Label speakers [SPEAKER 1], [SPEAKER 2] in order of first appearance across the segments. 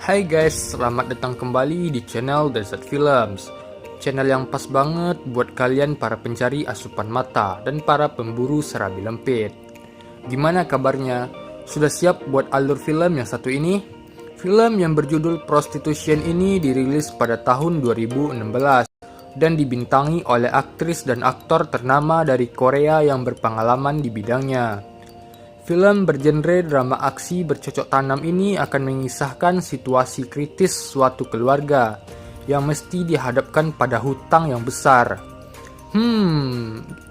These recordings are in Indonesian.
[SPEAKER 1] Hai guys, selamat datang kembali di channel Desert Films. Channel yang pas banget buat kalian para pencari asupan mata dan para pemburu serabi lempit. Gimana kabarnya? Sudah siap buat alur film yang satu ini? Film yang berjudul Prostitution ini dirilis pada tahun 2016 dan dibintangi oleh aktris dan aktor ternama dari Korea yang berpengalaman di bidangnya. Film bergenre drama aksi bercocok tanam ini akan mengisahkan situasi kritis suatu keluarga yang mesti dihadapkan pada hutang yang besar.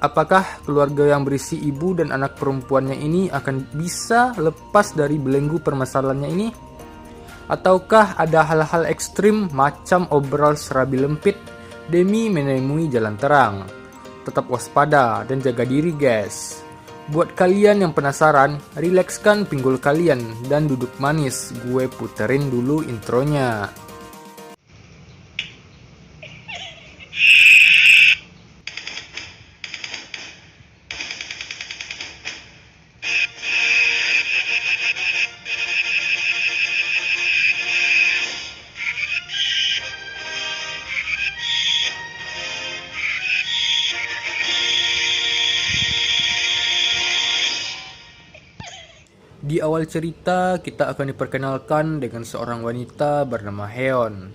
[SPEAKER 1] Apakah keluarga yang berisi ibu dan anak perempuannya ini akan bisa lepas dari belenggu permasalahannya ini? Ataukah ada hal-hal ekstrim macam obral serabi lempit demi menemui jalan terang? Tetap waspada dan jaga diri guys. Buat kalian yang penasaran, rilekskan pinggul kalian dan duduk manis. Gue puterin dulu intronya. Di awal cerita, kita akan diperkenalkan dengan seorang wanita bernama Heon.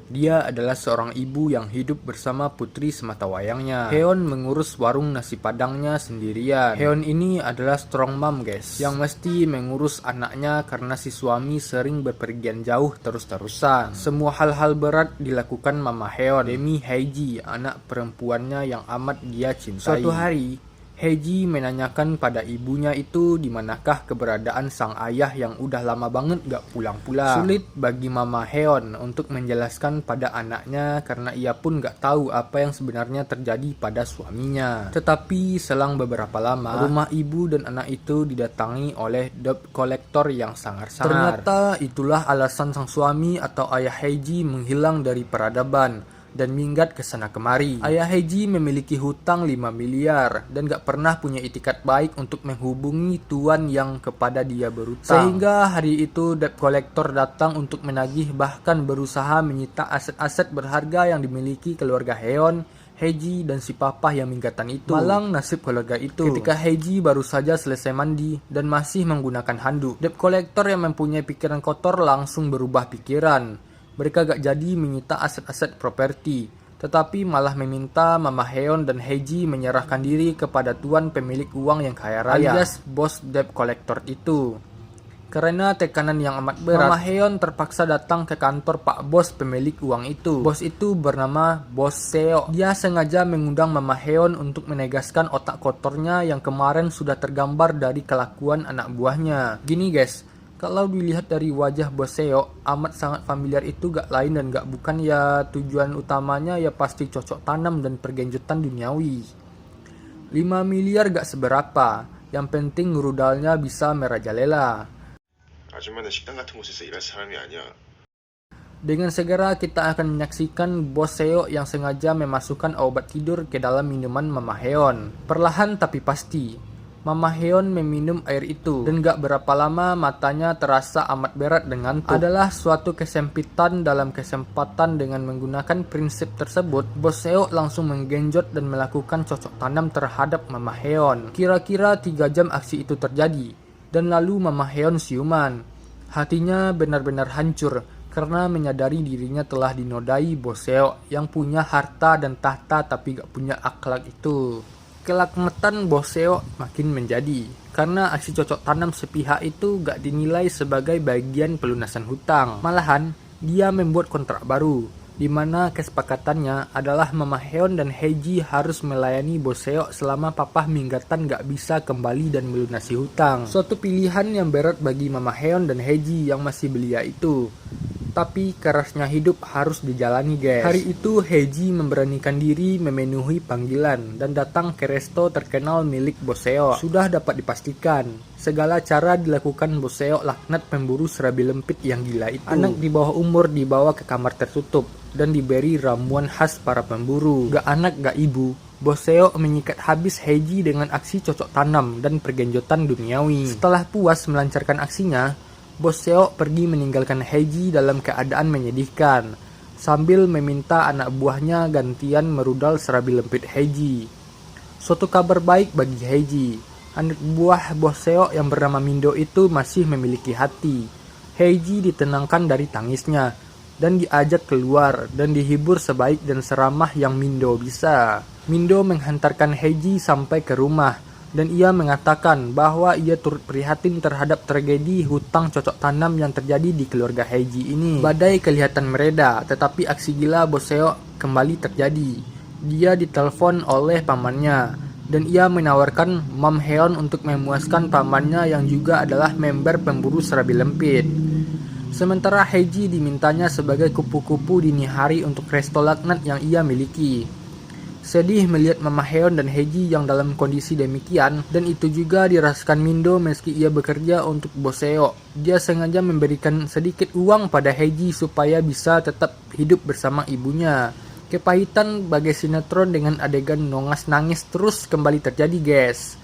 [SPEAKER 1] Dia adalah seorang ibu yang hidup bersama putri sematawayangnya. Heon mengurus warung nasi padangnya sendirian. Heon ini adalah strong mom guys, yang mesti mengurus anaknya karena si suami sering berpergian jauh terus-terusan. Semua hal-hal berat dilakukan Mama Heon demi Haeji, anak perempuannya yang amat dia cintai. Suatu hari, Haeji menanyakan pada ibunya itu di manakah keberadaan sang ayah yang udah lama banget gak pulang-pulang. Sulit bagi Mama Heon untuk menjelaskan pada anaknya karena ia pun gak tahu apa yang sebenarnya terjadi pada suaminya. Tetapi selang beberapa lama, rumah ibu dan anak itu didatangi oleh debt collector yang sangar-sangar. Ternyata itulah alasan sang suami atau ayah Haeji menghilang dari peradaban dan minggat ke sana kemari. Ayah Haeji memiliki hutang 5 miliar dan gak pernah punya itikat baik untuk menghubungi tuan yang kepada dia berutang. Sehingga hari itu debt collector datang untuk menagih, bahkan berusaha menyita aset-aset berharga yang dimiliki keluarga Heon, Haeji, dan si papa yang minggatan itu. Malang nasib keluarga itu. Ketika Haeji baru saja selesai mandi dan masih menggunakan handuk, debt collector yang mempunyai pikiran kotor langsung berubah pikiran. Mereka gak jadi menyita aset-aset properti, tetapi malah meminta Mama Heon dan Haeji menyerahkan diri kepada tuan pemilik uang yang kaya raya, alias bos debt collector itu. Karena tekanan yang amat berat, Mama Heon terpaksa datang ke kantor Pak Bos pemilik uang itu. Bos itu bernama Bos Seo. Dia sengaja mengundang Mama Heon untuk menegaskan otak kotornya yang kemarin sudah tergambar dari kelakuan anak buahnya. Gini guys, kalau dilihat dari wajah Bos Seo, amat sangat familiar itu gak lain dan gak bukan ya tujuan utamanya ya pasti cocok tanam dan pergenjutan duniawi. 5 miliar gak seberapa, yang penting rudalnya bisa merajalela. Dengan segera kita akan menyaksikan Bos Seo yang sengaja memasukkan obat tidur ke dalam minuman Mama Heon. Perlahan tapi pasti, Mama Heon meminum air itu dan gak berapa lama matanya terasa amat berat dan ngantuk. Adalah suatu kesempitan dalam kesempatan. Dengan menggunakan prinsip tersebut, Bos Seo langsung menggenjot dan melakukan cocok tanam terhadap Mama Heon. Kira-kira 3 jam aksi itu terjadi dan lalu Mama Heon siuman. Hatinya benar-benar hancur karena menyadari dirinya telah dinodai Bos Seo yang punya harta dan tahta tapi gak punya akhlak itu. Kelakmetan Bos Seo makin menjadi karena aksi cocok tanam sepihak itu gak dinilai sebagai bagian pelunasan hutang. Malahan dia membuat kontrak baru di mana kesepakatannya adalah Mama Heon dan Haeji harus melayani Bos Seo selama papa minggatan gak bisa kembali dan melunasi hutang. Suatu pilihan yang berat bagi Mama Heon dan Haeji yang masih belia itu. Tapi kerasnya hidup harus dijalani guys. Hari itu Haeji memberanikan diri memenuhi panggilan dan datang ke resto terkenal milik Bos Seo. Sudah dapat dipastikan segala cara dilakukan Bos Seo laknat pemburu serabi lempit yang gila itu. Anak di bawah umur dibawa ke kamar tertutup dan diberi ramuan khas para pemburu. Gak anak gak ibu, Bos Seo menyikat habis Haeji dengan aksi cocok tanam dan pergenjotan duniawi. Setelah puas melancarkan aksinya, Bos Seo pergi meninggalkan Heiji dalam keadaan menyedihkan, sambil meminta anak buahnya gantian merudal serabi lempit Heiji. Suatu kabar baik bagi Heiji. Anak buah Bos Seo yang bernama Mindo itu masih memiliki hati. Heiji ditenangkan dari tangisnya, dan diajak keluar dan dihibur sebaik dan seramah yang Mindo bisa. Mindo menghantarkan Heiji sampai ke rumah, dan ia mengatakan bahwa ia turut prihatin terhadap tragedi hutang cocok tanam yang terjadi di keluarga Heiji ini. Badai kelihatan mereda, tetapi aksi gila Bos Seo kembali terjadi. Dia ditelepon oleh pamannya, dan ia menawarkan Mam Heon untuk memuaskan pamannya yang juga adalah member pemburu serabi lempit. Sementara Heiji dimintanya sebagai kupu-kupu dini hari untuk resto laknat yang ia miliki. Sedih melihat Mama Heon dan Heiji yang dalam kondisi demikian, dan itu juga dirasakan Mindo meski ia bekerja untuk Bos Seo. Dia sengaja memberikan sedikit uang pada Heiji supaya bisa tetap hidup bersama ibunya. Kepahitan bagai sinetron dengan adegan nongas nangis terus kembali terjadi, guys.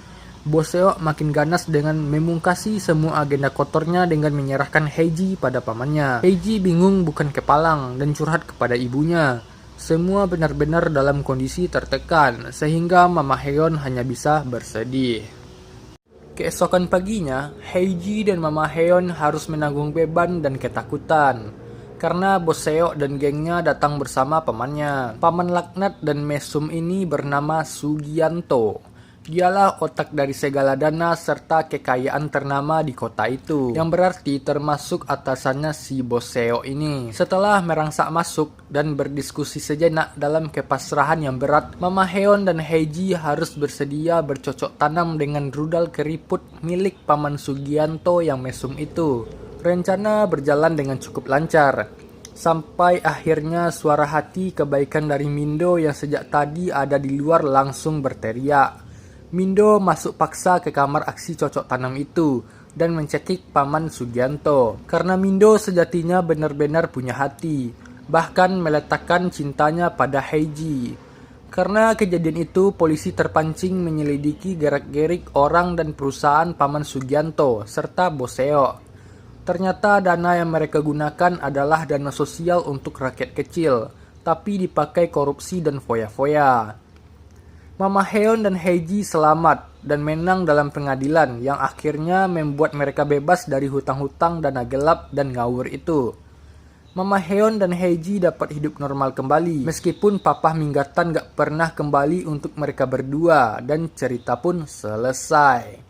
[SPEAKER 1] Bos Seo makin ganas dengan memungkasi semua agenda kotornya dengan menyerahkan Heiji pada pamannya. Heiji bingung bukan kepalang dan curhat kepada ibunya. Semua benar-benar dalam kondisi tertekan, sehingga Mama Heon hanya bisa bersedih. Keesokan paginya, Heiji dan Mama Heon harus menanggung beban dan ketakutan, karena Bos Seo dan gengnya datang bersama pamannya. Paman laknat dan mesum ini bernama Sugianto. Dialah otak dari segala dana serta kekayaan ternama di kota itu, yang berarti termasuk atasannya si Bos Seo ini. Setelah merangsak masuk dan berdiskusi sejenak dalam kepasrahan yang berat, Mama Heon dan Heiji harus bersedia bercocok tanam dengan rudal keriput milik Paman Sugianto yang mesum itu. Rencana berjalan dengan cukup lancar, sampai akhirnya suara hati kebaikan dari Mindo yang sejak tadi ada di luar langsung berteriak. Mindo masuk paksa ke kamar aksi cocok tanam itu dan mencekik Paman Sugianto. Karena Mindo sejatinya benar-benar punya hati, bahkan meletakkan cintanya pada Heiji. Karena kejadian itu, polisi terpancing menyelidiki gerak-gerik orang dan perusahaan Paman Sugianto serta Bos Seo. Ternyata dana yang mereka gunakan adalah dana sosial untuk rakyat kecil, tapi dipakai korupsi dan foya-foya. Mama Heon dan Heiji selamat dan menang dalam pengadilan yang akhirnya membuat mereka bebas dari hutang-hutang dana gelap dan ngawur itu. Mama Heon dan Heiji dapat hidup normal kembali, meskipun Papa Minggatan gak pernah kembali untuk mereka berdua, dan cerita pun selesai.